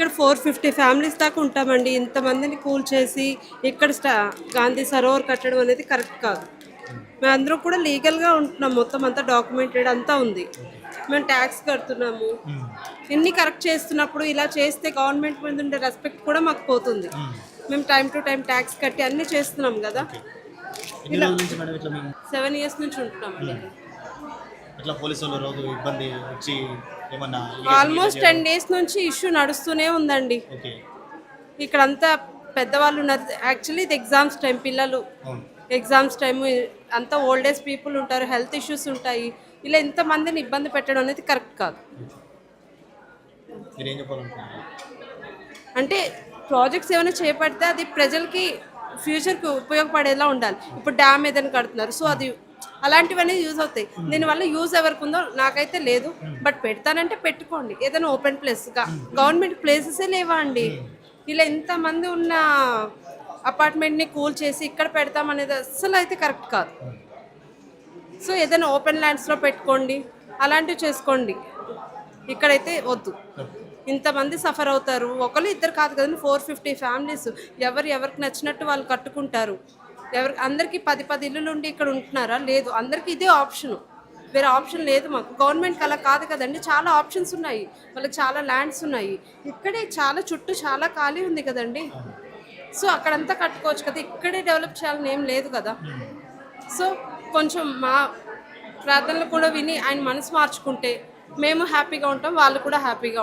ఇక్కడ 450 ఫ్యామిలీస్ దాకా ఉంటామండి. ఇంతమందిని కూల్చేసి ఇక్కడ గాంధీ సరోవర్ కట్టడం అనేది కరెక్ట్ కాదు. మేమందరం కూడా లీగల్గా ఉంటున్నాం, మొత్తం అంతా డాక్యుమెంటెడ్ అంతా ఉంది. మేము ట్యాక్స్ కడుతున్నాము. ఇన్ని కరెక్ట్ చేస్తున్నప్పుడు ఇలా చేస్తే గవర్నమెంట్ మీద ఉండే రెస్పెక్ట్ కూడా మాకు పోతుంది. మేము టైం టు టైం ట్యాక్స్ కట్టి అన్నీ చేస్తున్నాం కదా. 7 years నుంచి ఉంటున్నామండి. ఆల్మోస్ట్ 10 days నుంచి ఇష్యూ నడుస్తూనే ఉందండి. ఇక్కడంతా పెద్దవాళ్ళు ఉన్నారు. యాక్చువల్లీ ఇది ఎగ్జామ్స్ టైం, పిల్లలు ఎగ్జామ్స్ టైం, అంతా ఓల్డ్ ఏజ్ పీపుల్ ఉంటారు, హెల్త్ ఇష్యూస్ ఉంటాయి. ఇలా ఇంతమందిని ఇబ్బంది పెట్టడం అనేది కరెక్ట్ కాదు. అంటే ప్రాజెక్ట్స్ ఏమైనా చేపడితే అది ప్రజలకి ఫ్యూచర్కి ఉపయోగపడేలా ఉండాలి. ఇప్పుడు డ్యామ్ ఏదైనా కడుతున్నారు, సో అది అలాంటివన్నీ యూజ్ అవుతాయి. దీనివల్ల యూజ్ ఎవరికి ఉందో నాకైతే లేదు. బట్ పెడతానంటే పెట్టుకోండి, ఏదైనా ఓపెన్ ప్లేస్గా. గవర్నమెంట్ ప్లేసెసే లేవా అండి? ఇలా ఇంతమంది ఉన్న అపార్ట్మెంట్ని కూల్ చేసి ఇక్కడ పెడతామనేది అస్సలు అయితే కరెక్ట్ కాదు. సో ఏదైనా ఓపెన్ ల్యాండ్స్లో పెట్టుకోండి, అలాంటివి చేసుకోండి. ఇక్కడైతే వద్దు. ఇంతమంది సఫర్ అవుతారు. ఒకరు ఇద్దరు కాదు కదండి, 450 ఫ్యామిలీస్. ఎవరికి నచ్చినట్టు వాళ్ళు కట్టుకుంటారు. అందరికీ 10 ఇల్లులు ఉండి ఇక్కడ ఉంటున్నారా? లేదు. అందరికీ ఇదే ఆప్షను, వేరే ఆప్షన్ లేదు మాకు. గవర్నమెంట్కి అలా కాదు కదండి, చాలా ఆప్షన్స్ ఉన్నాయి, వాళ్ళకి చాలా ల్యాండ్స్ ఉన్నాయి. ఇక్కడే చాలా చుట్టూ చాలా ఖాళీ ఉంది కదండి. సో అక్కడంతా కట్టుకోవచ్చు కదా, ఇక్కడే డెవలప్ చేయాలని ఏం లేదు కదా. సో కొంచెం మా ప్రార్థనలు కూడా విని ఆయన మనసు మార్చుకుంటే మేము హ్యాపీగా ఉంటాం, వాళ్ళు కూడా హ్యాపీగా ఉంటాం.